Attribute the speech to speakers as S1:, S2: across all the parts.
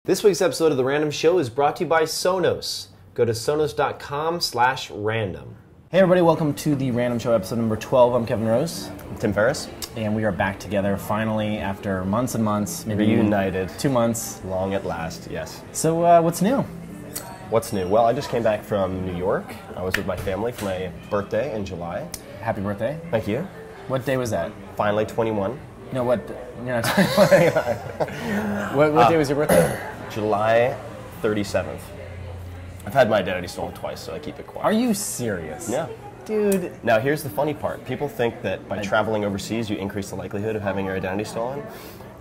S1: This week's episode of The Random Show is brought to you by Sonos. Go to sonos.com/random.
S2: Hey everybody, welcome to The Random Show, episode number 12. I'm Kevin Rose.
S3: I'm Tim Ferriss.
S2: And we are back together finally after months and months. Maybe
S3: reunited.
S2: 2 months.
S3: Long at last, yes.
S2: So what's new?
S3: What's new? Well, I just came back from New York. I was with my family for my birthday in July.
S2: Happy birthday.
S3: Thank you.
S2: What day was that?
S3: Finally 21.
S2: No, what? You're not what day was your birthday?
S3: July 37th. I've had my identity stolen twice, so I keep it quiet.
S2: Are you serious?
S3: Yeah.
S2: Dude.
S3: Now, here's the funny part. People think that by traveling overseas, you increase the likelihood of having your identity stolen.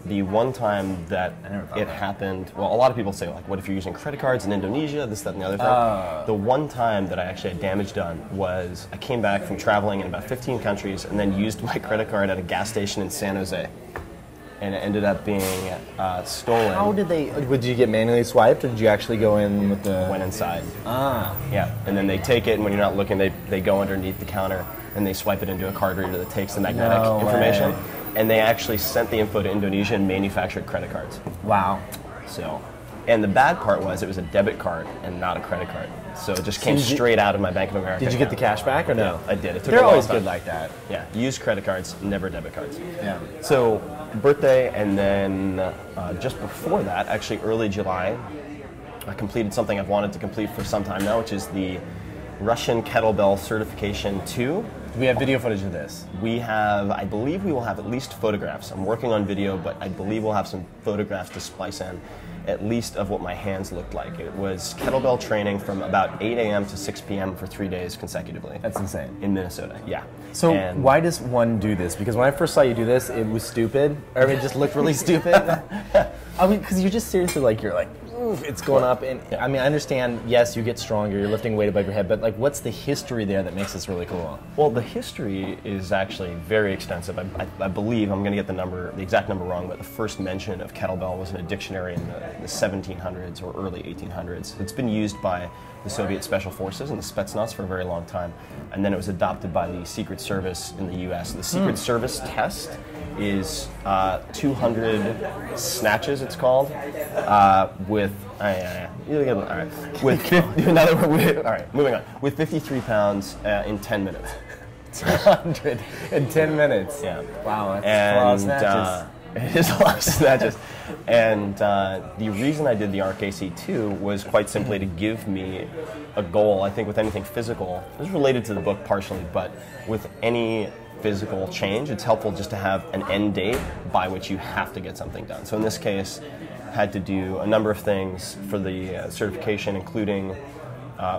S3: The one time that it happened, well, a lot of people say, like, what if you're using credit cards in Indonesia, this, that, and the other thing. The one time that I actually had damage done was I came back from traveling in about 15 countries and then used my credit card at a gas station in San Jose. And it ended up being stolen.
S2: How did they, did you get manually swiped or did you actually go in with the...
S3: Went inside.
S2: Ah.
S3: Yeah, and then they take it, and when you're not looking, they go underneath the counter and they swipe it into a card reader that takes the magnetic information.
S2: Way.
S3: And they actually sent the info to Indonesia and manufactured credit cards.
S2: Wow.
S3: So, and the bad part was it was a debit card and not a credit card. So it just came straight out of my Bank of America.
S2: Did you get the cash back or no?
S3: Yeah, I did. It took
S2: They're
S3: a long
S2: always
S3: time.
S2: good like that.
S3: Yeah, use credit cards, never debit cards.
S2: Yeah.
S3: So, birthday, and then just before that, actually early July, I completed something I've wanted to complete for some time now, which is the Russian Kettlebell Certification 2.
S2: We have video footage of this.
S3: We have, I believe we will have at least photographs. I'm working on video, but I believe we'll have some photographs to splice in, at least of what my hands looked like. It was kettlebell training from about 8 a.m. to 6 p.m. for 3 days consecutively.
S2: That's insane.
S3: In Minnesota, yeah.
S2: So why does one do this? Because when I first saw you do this, it was stupid. Or it just looked really stupid. I mean, because you're just seriously like, you're like, oof, it's going up. And I mean, I understand, yes, you get stronger, you're lifting weight above your head, but like, what's the history there that makes this really cool?
S3: Well, the history is actually very extensive. I believe, I'm going to get the exact number wrong, but the first mention of kettlebell was in a dictionary in the 1700s or early 1800s. It's been used by the Soviet Special Forces and the Spetsnaz for a very long time, and then it was adopted by the Secret Service in the U.S. The Secret Service test is 200 snatches, it's called, with moving on, with 53 pounds in 10 minutes.
S2: 200 in 10 minutes.
S3: Yeah.
S2: Wow, that's a lot of snatches.
S3: It is a lot of snatches. And the reason I did the RKC2 was quite simply to give me a goal. I think with anything physical, this is related to the book partially, but with any physical change, it's helpful just to have an end date by which you have to get something done. So in this case, I had to do a number of things for the certification, including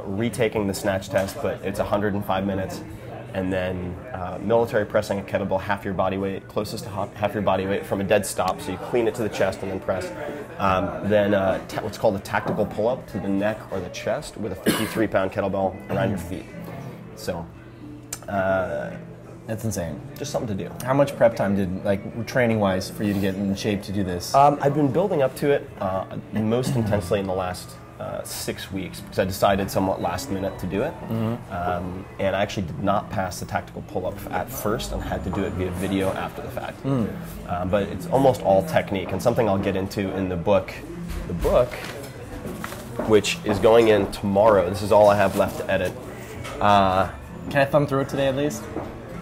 S3: retaking the snatch test, but it's 105 minutes. And then military pressing a kettlebell half your body weight, closest to half your body weight from a dead stop, so you clean it to the chest and then press. Then what's called a tactical pull-up to the neck or the chest with a 53-pound kettlebell around your feet. So
S2: that's insane.
S3: Just something to do.
S2: How much prep time did, like, training-wise, for you to get in shape to do this?
S3: I've been building up to it most intensely in the last 6 weeks because I decided somewhat last minute to do it. And I actually did not pass the tactical pull-up at first and had to do it via video after the fact. But it's almost all technique and something I'll get into in the book. The book, which is going in tomorrow. This is all I have left to edit.
S2: Can I thumb through it today at least?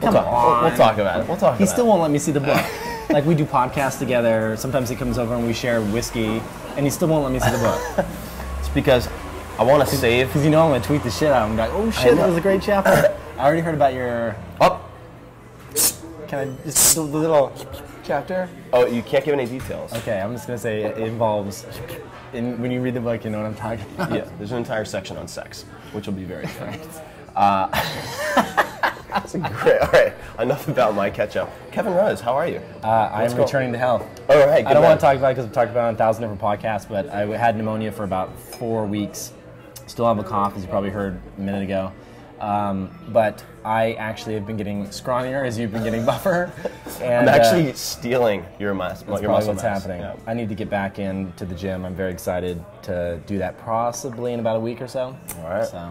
S3: We'll talk about it.
S2: He still won't let me see the book. Like, we do podcasts together. Sometimes he comes over and we share whiskey, and he still won't let me see the book.
S3: It's because I want to save.
S2: Because you know I'm going to tweet the shit out of him. Like, oh shit, that was a great chapter. I already heard about your... Can I just the little chapter?
S3: Oh, you can't give any details.
S2: Okay, I'm just going to say it involves... when you read the book, you know what I'm talking about.
S3: Yeah, there's an entire section on sex, which will be very fun. That's great. All right, enough about my catch-up. Kevin Rose, how are you?
S2: I'm returning to health.
S3: Oh, right.
S2: I don't want to talk about it because I've talked about it on 1,000 different podcasts, but I had pneumonia for about 4 weeks. Still have a cough, as you probably heard a minute ago. But I actually have been getting scrawnier as you've been getting buffer. And,
S3: I'm actually stealing your muscle mass.
S2: That's what's happening.
S3: Yeah.
S2: I need to get back into the gym. I'm very excited to do that possibly in about a week or so.
S3: All right.
S2: So,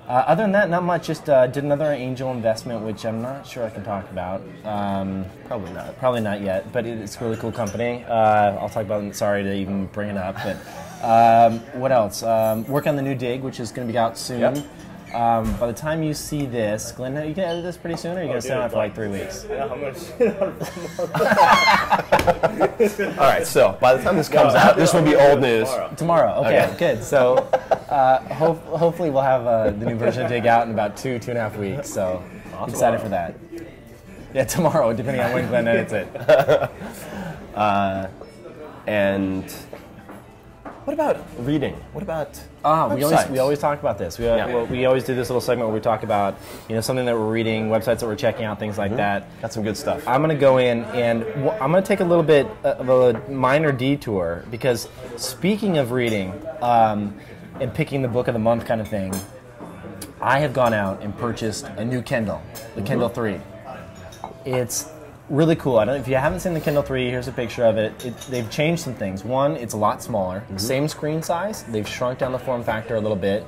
S2: Other than that, not much. Just did another angel investment, which I'm not sure I can talk about.
S3: Probably not.
S2: Probably not yet, but it's a really cool company. I'll talk about it. Sorry to even bring it up, but what else? Work on the new Dig, which is going to be out soon.
S3: Yep.
S2: By the time you see this, Glenn, are you going to edit this pretty soon, or are you going to stay on it for like 3 weeks?
S4: Yeah, I'm gonna
S3: All right, so by the time this comes out, this will be old news.
S2: Tomorrow. Okay,
S3: Okay.
S2: good. So hopefully we'll have the new version of Dig out in about 2.5 weeks. So excited for that. Yeah, tomorrow, depending on when Glenn edits it.
S3: And what about reading? What about
S2: We
S3: websites?
S2: always talk about this.
S3: Yeah.
S2: We always do this little segment where we talk about something that we're reading, websites that we're checking out, things like that.
S3: Got some good stuff.
S2: I'm going to go in and I'm going to take a little bit of a minor detour because speaking of reading and picking the book of the month kind of thing, I have gone out and purchased a new Kindle, the Kindle 3. It's really cool. I don't know if you haven't seen the Kindle 3, here's a picture of it. They've changed some things. One, it's a lot smaller. Same screen size. They've shrunk down the form factor a little bit.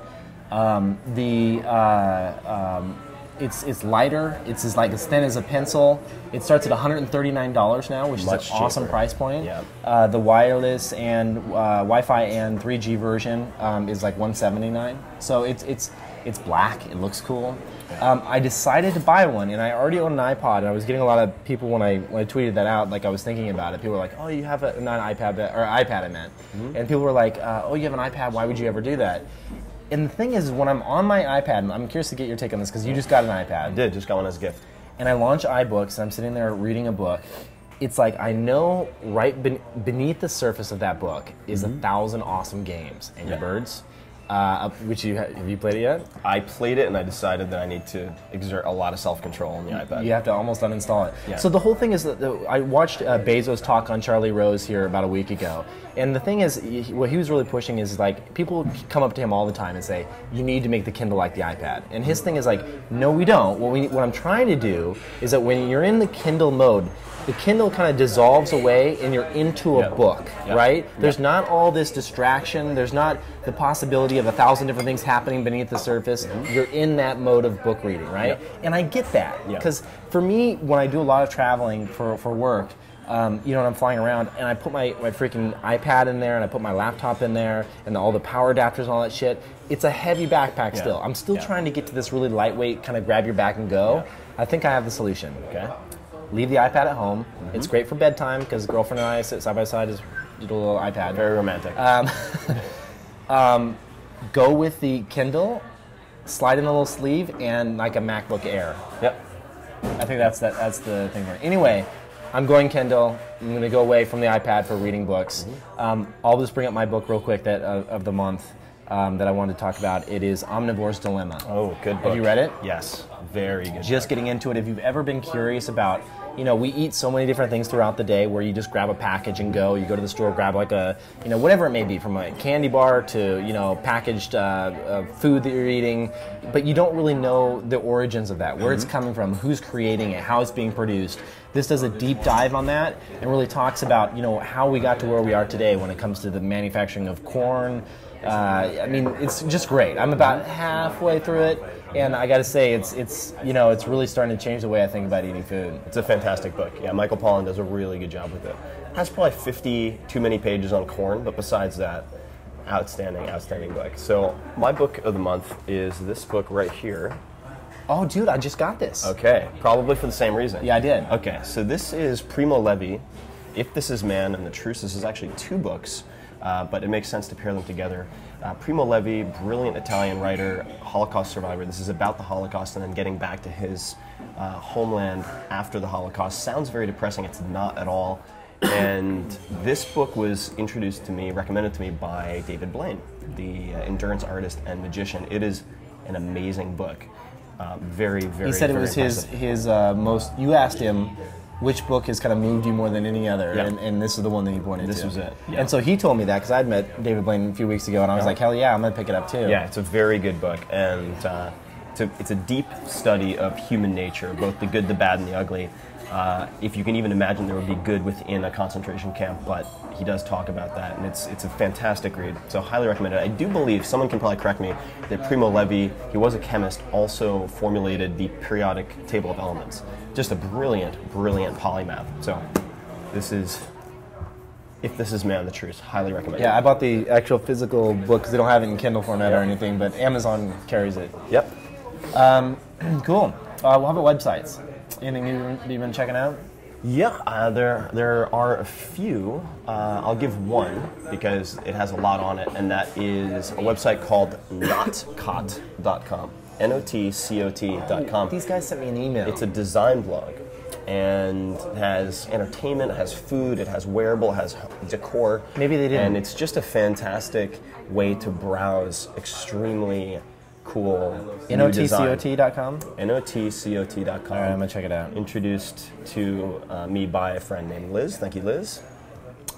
S2: It's lighter. It's as thin as a pencil. It starts at $139 now, which
S3: Much
S2: is an awesome
S3: cheaper.
S2: price point.
S3: Yeah.
S2: The wireless and Wi-Fi and 3G version is like $179. So it's black. It looks cool. I decided to buy one, and I already own an iPod, and I was getting a lot of people when I tweeted that out, like I was thinking about it. People were like, "Oh, you have not an iPad, or iPad I meant," and people were like, "Oh, you have an iPad? Why would you ever do that?" And the thing is, when I'm on my iPad, and I'm curious to get your take on this because you just got an iPad.
S3: I did, just got one as a gift.
S2: And I launch iBooks, and I'm sitting there reading a book. It's like I know right beneath the surface of that book is 1,000 awesome games. Angry Birds, which have you played it yet?
S3: I played it and I decided that I need to exert a lot of self-control on the iPad.
S2: You have to almost uninstall it.
S3: Yeah.
S2: So the whole thing is that I watched Bezos talk on Charlie Rose here about a week ago. And the thing is, what he was really pushing is like, people come up to him all the time and say, you need to make the Kindle like the iPad. And his thing is like, no, we don't. What I'm trying to do is that when you're in the Kindle mode, the Kindle kind of dissolves away and you're into a book, right? There's not all this distraction. There's not the possibility of 1,000 different things happening beneath the surface. You're in that mode of book reading, right? And I get that. Because for me, when I do a lot of traveling for work, when I'm flying around and I put my freaking iPad in there and I put my laptop in there and all the power adapters and all that shit, it's a heavy backpack still. I'm still trying to get to this really lightweight, kind of grab your back and go. I think I have the solution.
S3: Okay.
S2: Leave the iPad at home. It's great for bedtime because the girlfriend and I sit side by side as a little iPad.
S3: Very romantic.
S2: Go with the Kindle, slide in a little sleeve, and like a MacBook Air.
S3: Yep.
S2: I think that's the thing there. Anyway, I'm going Kindle. I'm going to go away from the iPad for reading books. I'll just bring up my book real quick of the month that I wanted to talk about. It is Omnivore's Dilemma.
S3: Oh, good book.
S2: Have you read it?
S3: Yes. Very good.
S2: Just getting into it. If you've ever been curious about, we eat so many different things throughout the day where you just grab a package and go. You go to the store, grab like a, whatever it may be, from a candy bar to, packaged food that you're eating, but you don't really know the origins of that, where it's coming from, who's creating it, how it's being produced. This does a deep dive on that and really talks about, how we got to where we are today when it comes to the manufacturing of corn. It's just great. I'm about halfway through it, and I got to say, it's really starting to change the way I think about eating food.
S3: It's a fantastic book. Yeah, Michael Pollan does a really good job with it. It has probably 50 too many pages on corn, but besides that, outstanding book. So my book of the month is this book right here.
S2: Oh, dude, I just got this.
S3: Okay, probably for the same reason.
S2: Yeah, I did.
S3: Okay, so this is Primo Levi, If This Is Man and the Truce. This is actually 2 books, but it makes sense to pair them together. Primo Levi, brilliant Italian writer, Holocaust survivor. This is about the Holocaust and then getting back to his homeland after the Holocaust. Sounds very depressing. It's not at all. And this book was introduced to me, recommended to me by David Blaine, the endurance artist and magician. It is an amazing book. Very, very,
S2: He said it
S3: very
S2: was
S3: impressive.
S2: his most. You asked him which book has kind of moved you more than any other,
S3: Yeah.
S2: and this is the one that he pointed to.
S3: This was it. Yeah.
S2: And so he told me that because I'd met David Blaine a few weeks ago, and I was like, hell yeah, I'm gonna pick it up too.
S3: Yeah, it's a very good book, and it's a deep study of human nature, both the good, the bad, and the ugly. if you can even imagine there would be good within a concentration camp, but he does talk about that, and it's a fantastic read. So highly recommend it. I do believe, someone can probably correct me, that Primo Levi, he was a chemist, also formulated the periodic table of elements. Just a brilliant, brilliant polymath. So this is, if this is Man the Truth, highly recommend it.
S2: Yeah, I bought the actual physical book because they don't have it in Kindle format or anything, but Amazon carries it.
S3: Yep.
S2: Cool. What about websites? Anything you've been checking out?
S3: Yeah, there are a few. I'll give one because it has a lot on it, and that is a website called notcot.com. NOTCOT.com.
S2: These guys sent me an email.
S3: It's a design blog, and it has entertainment, it has food, it has wearable, it has decor.
S2: Maybe they didn't.
S3: And it's just a fantastic way to browse extremely cool new design.
S2: NOTCOT.com?
S3: NOTCOT.com.
S2: All right, I'm going to check it out.
S3: Introduced to me by a friend named Liz. Thank you, Liz.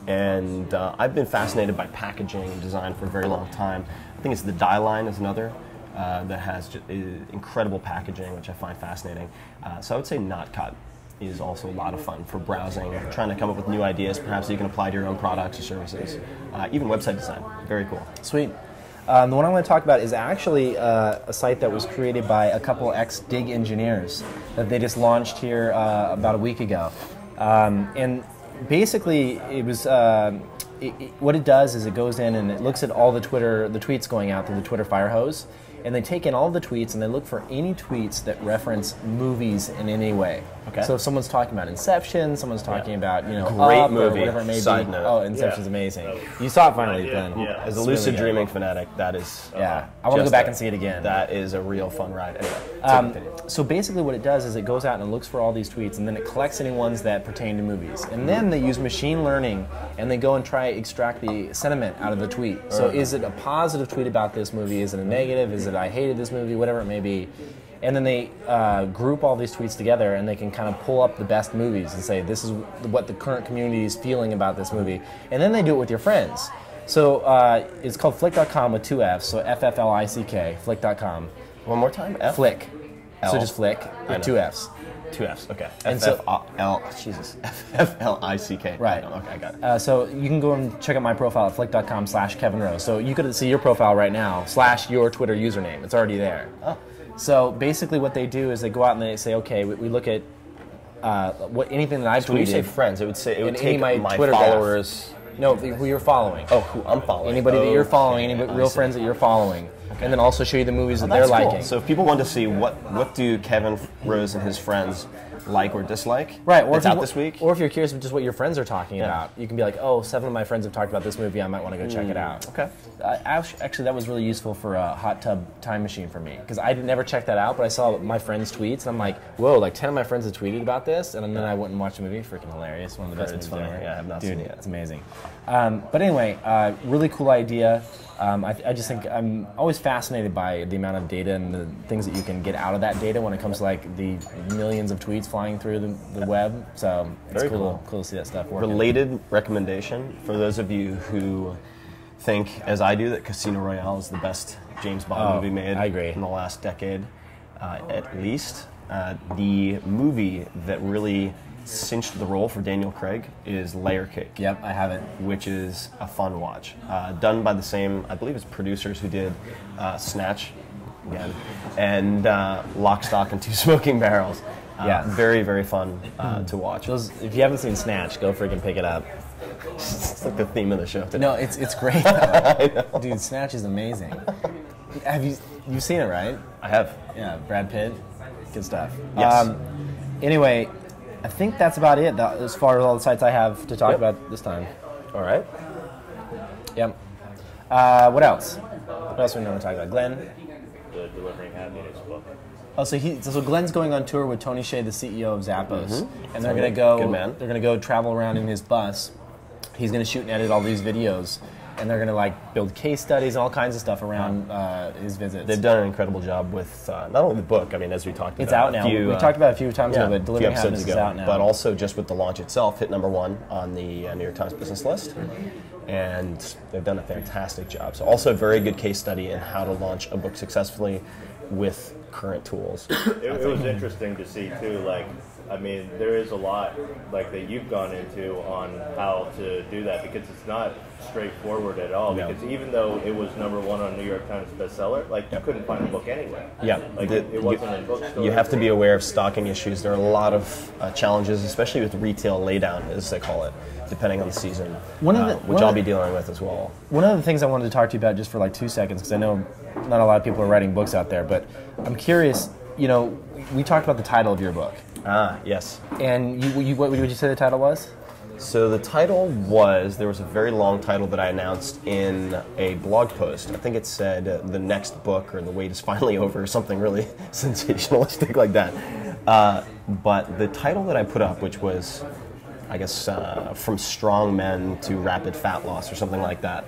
S3: And I've been fascinated by packaging and design for a very long time. I think it's the Die Line is another that has incredible packaging, which I find fascinating. So I would say NotCot is also a lot of fun for browsing, trying to come up with new ideas, perhaps you can apply to your own products or services. Even website design, very cool.
S2: Sweet. The one I want to talk about is actually a site that was created by a couple ex-Dig engineers that they just launched here about a week ago. And basically, it was what it does is it goes in and it looks at all the tweets going out through the Twitter fire hose, and they take in all the tweets and they look for any tweets that reference movies in any way.
S3: Okay.
S2: So if someone's talking about Inception, someone's talking about
S3: great
S2: Up
S3: movie.
S2: or whatever it may
S3: Side
S2: be.
S3: note.
S2: Oh, Inception's amazing. You saw it finally, Glenn.
S4: Yeah.
S3: As a
S2: It's
S3: lucid
S2: really good.
S3: dreaming fanatic, that is
S2: Yeah, I want to go back and see it again.
S3: That is a real fun ride. Anyway,
S2: So basically what it does is it goes out and looks for all these tweets, and then it collects any ones that pertain to movies. And then they use machine learning, and they go and try to extract the sentiment out of the tweet. So is it a positive tweet about this movie? Is it a negative? Is it I hated this movie? Whatever it may be. And then they group all these tweets together, and they can kind of pull up the best movies and say, this is what the current community is feeling about this movie. And then they do it with your friends. So it's called Flick.com with two F's, so F-F-L-I-C-K, Flick.com.
S3: one more time. F?
S2: Flick.
S3: L.
S2: So just Flick
S3: I
S2: with
S3: know.
S2: two F's.
S3: Two F's. Okay.
S2: And so-
S3: F-F-L-I-C-K.
S2: Right.
S3: Okay, I got it.
S2: So you can go and check out my profile at flick.com/Kevin Rose. So you could see your profile right now, / your Twitter username. It's already there.
S3: Oh.
S2: So basically what they do is they go out and they say, okay, we look at anything that I've
S3: So when you say
S2: tweeted.
S3: friends, it would
S2: And
S3: take
S2: any of my
S3: my
S2: Twitter graph.
S3: followers.
S2: No, who you're following.
S3: Oh, who I'm following.
S2: Anybody that you're following,
S3: Okay,
S2: any
S3: I
S2: real
S3: see.
S2: friends that you're following. And then also show you the movies that
S3: That's
S2: they're
S3: cool.
S2: liking.
S3: So if people want to see what do Kevin Rose and his friends like or dislike,
S2: Right, or
S3: it's
S2: if
S3: out
S2: you,
S3: this week.
S2: or if you're curious about just what your friends are talking about, you can be like, oh, 7 of my friends have talked about this movie, I might want to go check it out.
S3: Okay.
S2: Actually, that was really useful for a hot tub time machine for me, because I never checked that out, but I saw my friends' tweets, and I'm like, whoa, like 10 of my friends have tweeted about this, and then I went and watched the movie. Freaking hilarious, one of the best
S3: It's
S2: movies
S3: funny.
S2: ever.
S3: Yeah, I have not
S2: Dude,
S3: seen it yet.
S2: it's amazing. But anyway, really cool idea. I just think I'm always fascinated by the amount of data and the things that you can get out of that data when it comes to like the millions of tweets flying through the web. So it's
S3: Very
S2: cool to see that stuff working.
S3: Related recommendation for those of you who think, as I do, that Casino Royale is the best James Bond movie made
S2: I agree.
S3: in the last decade, at least. The movie that really cinched the role for Daniel Craig is Layer Cake.
S2: Yep, I have it.
S3: Which is a fun watch. Done by the same, I believe it's producers who did Snatch, again, and Lock, Stock, and Two Smoking Barrels.
S2: Yeah.
S3: Very, very fun to watch.
S2: If you haven't seen Snatch, go freaking pick it up.
S3: It's like the theme of the show today.
S2: No, it's great. Though. Dude, Snatch is amazing. You've seen it, right?
S3: I have.
S2: Yeah, Brad Pitt. Good stuff.
S3: Yes.
S2: Anyway, I think that's about it as far as all the sites I have to talk
S3: Yep.
S2: about this time.
S3: All right.
S2: Yep. What else? What else do we want to talk about? Glenn?
S4: The Delivering Happiness book.
S2: Oh, so Glenn's going on tour with Tony Hsieh, the CEO of Zappos, and they're
S3: Tony,
S2: going to go.
S3: good man.
S2: They're going to go travel around in his bus. He's going to shoot and edit all these videos, and they're going to like build case studies and all kinds of stuff around his visits.
S3: They've done an incredible job with not only the book, I mean, as we talked about.
S2: It's out now. We talked about it a few times ago, but
S3: a few
S2: Delivering
S3: episodes
S2: Happiness
S3: ago,
S2: is out now.
S3: but also just with the launch itself, hit #1 on the New York Times business list. And they've done a fantastic job. So also a very good case study in how to launch a book successfully with current tools.
S4: It was interesting to see too, like I mean, there is a lot like that you've gone into on how to do that, because it's not straightforward at all.
S3: No.
S4: Because even though it was #1 on New York Times bestseller, like you couldn't find a book anywhere.
S3: Yeah,
S4: Like it wasn't in bookstores.
S3: You have to be aware of stocking issues. There are a lot of challenges, especially with retail laydown, as they call it, depending on the season, which I'll be dealing with as well.
S2: One of the things I wanted to talk to you about just for like 2 seconds, because I know not a lot of people are writing books out there, but I'm curious, you know, we talked about the title of your book.
S3: Yes.
S2: And what would you say the title was?
S3: So the title was, there was a very long title that I announced in a blog post. I think it said the next book, or the wait is finally over, or something really sensationalistic like that. But the title that I put up, which was, I guess, From Strong Men to Rapid Fat Loss, or something like that,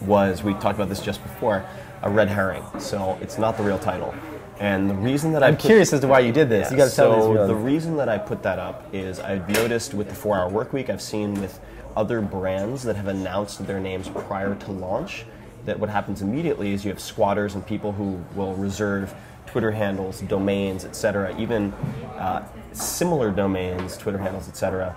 S3: was, we talked about this just before, a red herring. So it's not the real title. And the reason that
S2: I'm curious as to why you did this.
S3: Yeah,
S2: You got to tell me.
S3: so the reason that I put that up is I've noticed with the 4-Hour Workweek, I've seen with other brands that have announced their names prior to launch, that what happens immediately is you have squatters and people who will reserve Twitter handles, domains, etc., even similar domains, Twitter handles, etc.,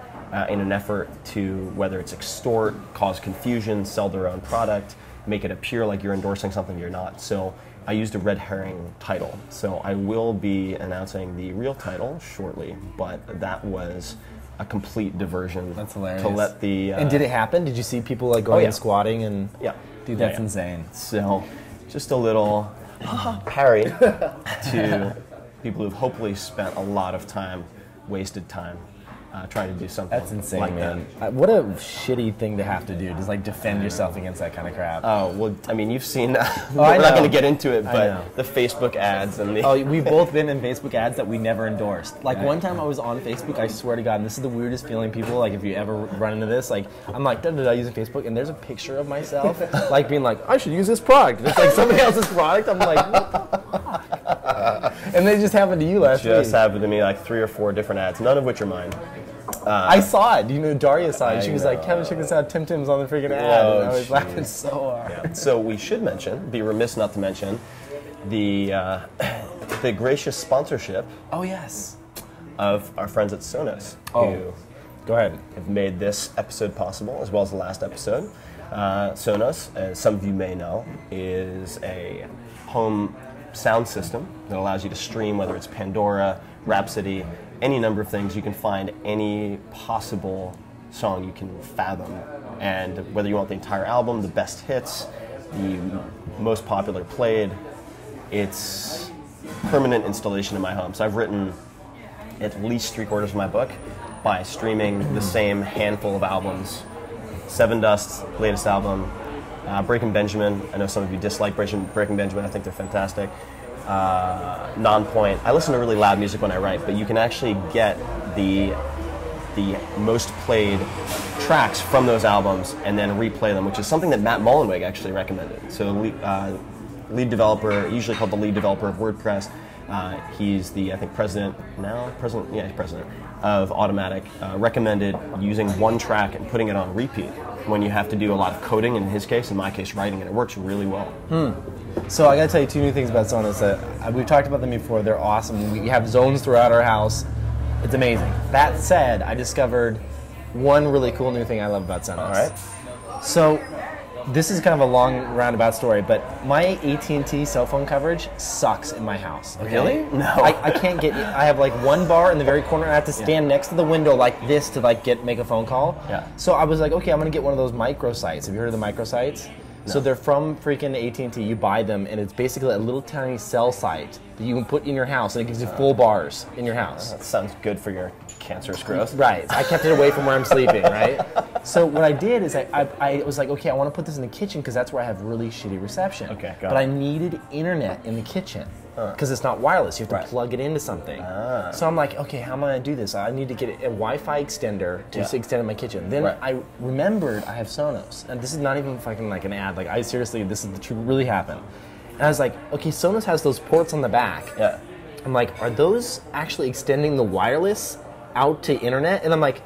S3: in an effort to, whether it's extort, cause confusion, sell their own product, make it appear like you're endorsing something you're not. So I used a red herring title. So I will be announcing the real title shortly, but that was a complete diversion.
S2: That's hilarious.
S3: To let the
S2: and did it happen? Did you see people like going and squatting and?
S3: Yeah.
S2: Dude, that's
S3: Yeah.
S2: insane.
S3: So just a little parry to people who've hopefully spent a lot of time, wasted time, trying to do something.
S2: That's insane,
S3: like
S2: man. What a shitty thing to have to do, just like defend yourself against that kind of crap.
S3: Oh, well, I mean, you've seen,
S2: I
S3: we're not
S2: know.
S3: going to get into it,
S2: I
S3: but
S2: know.
S3: the Facebook ads and the...
S2: Oh, we've both been in Facebook ads that we never endorsed. Like one time I was on Facebook, I swear to God, and this is the weirdest feeling, people, like if you ever run into this, like I'm like, da-da-da, using Facebook, and there's a picture of myself, like being like, I should use this product. And it's like somebody else's product. I'm like, what the fuck? And they just happened to you last week.
S3: just happened to me like 3 or 4 different ads, none of which are mine.
S2: I saw it. You know, Daria saw it. She
S3: I
S2: was like,
S3: know.
S2: Kevin, check this out. Tim Tim's on the freaking ad.
S3: Oh,
S2: And I was
S3: jeez.
S2: laughing so hard.
S3: So we should mention, be remiss not to mention, the gracious sponsorship
S2: Oh, yes.
S3: of our friends at Sonos,
S2: Oh.
S3: who
S2: Go ahead.
S3: have made this episode possible, as well as the last episode. Sonos, as some of you may know, is a home sound system that allows you to stream, whether it's Pandora, Rhapsody, any number of things. You can find any possible song you can fathom, and whether you want the entire album, the best hits, the most popular played, it's permanent installation in my home. So I've written at least 3/4 of my book by streaming the same handful of albums. Seven Dust's latest album, Breaking Benjamin. I know some of you dislike Breaking Benjamin. I think they're fantastic. Nonpoint. I listen to really loud music when I write, but you can actually get the most played tracks from those albums and then replay them, which is something that Matt Mullenweg actually recommended. So lead developer, usually called the lead developer of WordPress. He's the, I think, president he's president of Automatic, recommended using one track and putting it on repeat when you have to do a lot of coding, in his case, in my case, writing, and it works really well.
S2: So I got to tell you 2 new things about Sonos. We've talked about them before. They're awesome. We have zones throughout our house. It's amazing. That said, I discovered one really cool new thing I love about Sonos.
S3: All right.
S2: So this is kind of a long roundabout story, but my AT&T cell phone coverage sucks in my house. Okay?
S3: Really? No.
S2: I can't get. I have like one bar in the very corner. I have to stand next to the window like this to like make a phone call.
S3: Yeah.
S2: So I was like, okay, I'm gonna get one of those microsites. Have you heard of the microsites? So they're from freaking AT&T. You buy them, and it's basically a little tiny cell site that you can put in your house, and it gives you full bars in your house.
S3: That sounds good for your cancerous growth.
S2: Right. I kept it away from where I'm sleeping, right? So what I did is I was like, okay, I want to put this in the kitchen because that's where I have really shitty reception.
S3: Okay, got
S2: But
S3: it.
S2: I needed internet in the kitchen because it's not wireless. You have to plug it into something. So I'm like, okay, how am I going to do this? I need to get a Wi-Fi extender to extend in my kitchen. Then
S3: Right.
S2: I remembered I have Sonos. And this is not even fucking like an ad. Like, I seriously, this is the truth, really happened. And I was like, okay, Sonos has those ports on the back.
S3: Yeah.
S2: I'm like, are those actually extending the wireless out to internet? And I'm like,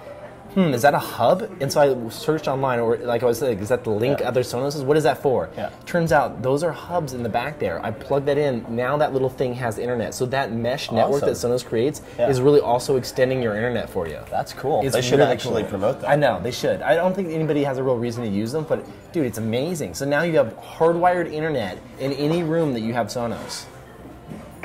S2: is that a hub? And so I searched online, or like I was saying, is that the link other Sonoses? What is that for?
S3: Yeah.
S2: Turns out those are hubs in the back there. I plug that in. Now that little thing has internet. So that mesh network that Sonos creates is really also extending your internet for you.
S3: That's cool.
S2: It's
S3: They should
S2: really
S3: actually
S2: cool.
S3: promote that.
S2: I know, they should. I don't think anybody has a real reason to use them, but dude, it's amazing. So now you have hardwired internet in any room that you have Sonos.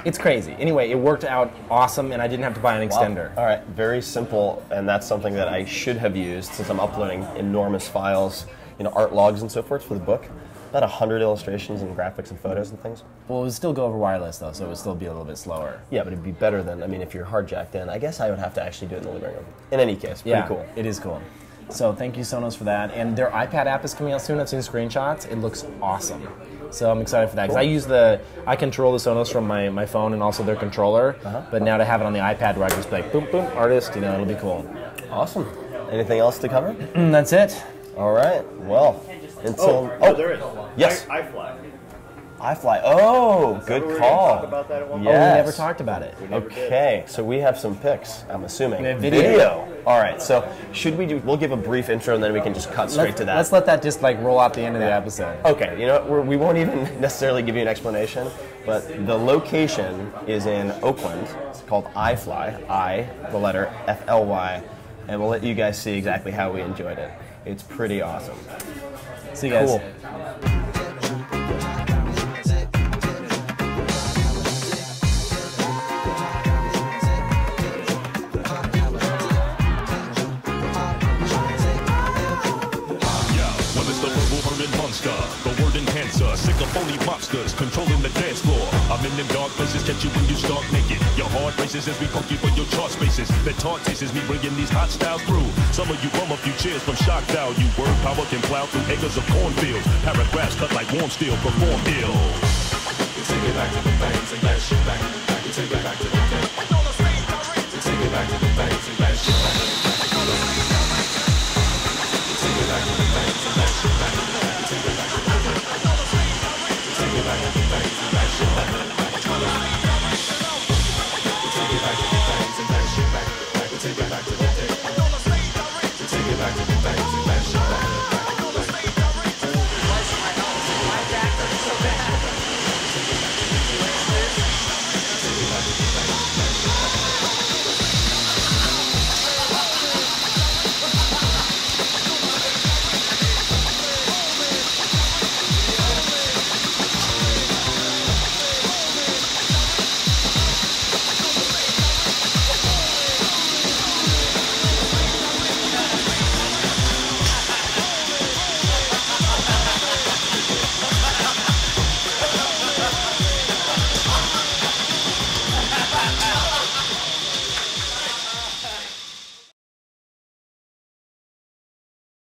S2: It's crazy. Anyway, it worked out awesome, and I didn't have to buy an extender.
S3: All right, very simple, and that's something that I should have used since I'm uploading enormous files, art logs and so forth for the book. About 100 illustrations and graphics and photos and things.
S2: Well, it would still go over wireless, though, so it would still be a little bit slower.
S3: Yeah, but it'd be better than, if you're hard jacked in, I guess I would have to actually do it in the living room. In any case, pretty cool.
S2: It is cool. So thank you, Sonos, for that. And their iPad app is coming out soon. I've seen screenshots. It looks awesome. So I'm excited for that because I control the Sonos from my phone and also their controller. But now to have it on the iPad where I can just be like, boom, boom, artist, it'll be cool.
S3: Awesome. Anything else to cover?
S2: That's it.
S3: All right. Well, until
S4: There is.
S3: Yes.
S4: iFly.
S3: iFly. Oh, good
S4: We were gonna
S3: call.
S4: talk about that at one
S3: Yes.
S2: Oh, we never talked about it.
S3: Okay, so we have some pics, I'm assuming.
S2: Video.
S3: All right, so we'll give a brief intro and then we can just cut straight to that.
S2: Let's let that just roll out the end of the episode.
S3: Okay, you know what, we won't even necessarily give you an explanation, but the location is in Oakland. It's called iFly, the letter F-L-Y, and we'll let you guys see exactly how we enjoyed it. It's pretty awesome.
S2: See you guys.
S3: Cool.
S5: Well, it's the verbal urban monster, the word enhancer, sick of phony mobsters, controlling the dance floor. I'm in them dark places, catch you when you start naked. Your heart races as we punk you for your chart spaces. The taunt chases me bringing these hot styles through. Some of you bum a few cheers from shock value. Word power can plow through acres of cornfields. Paragraphs cut like warm steel, perform ill. Take it back to the back.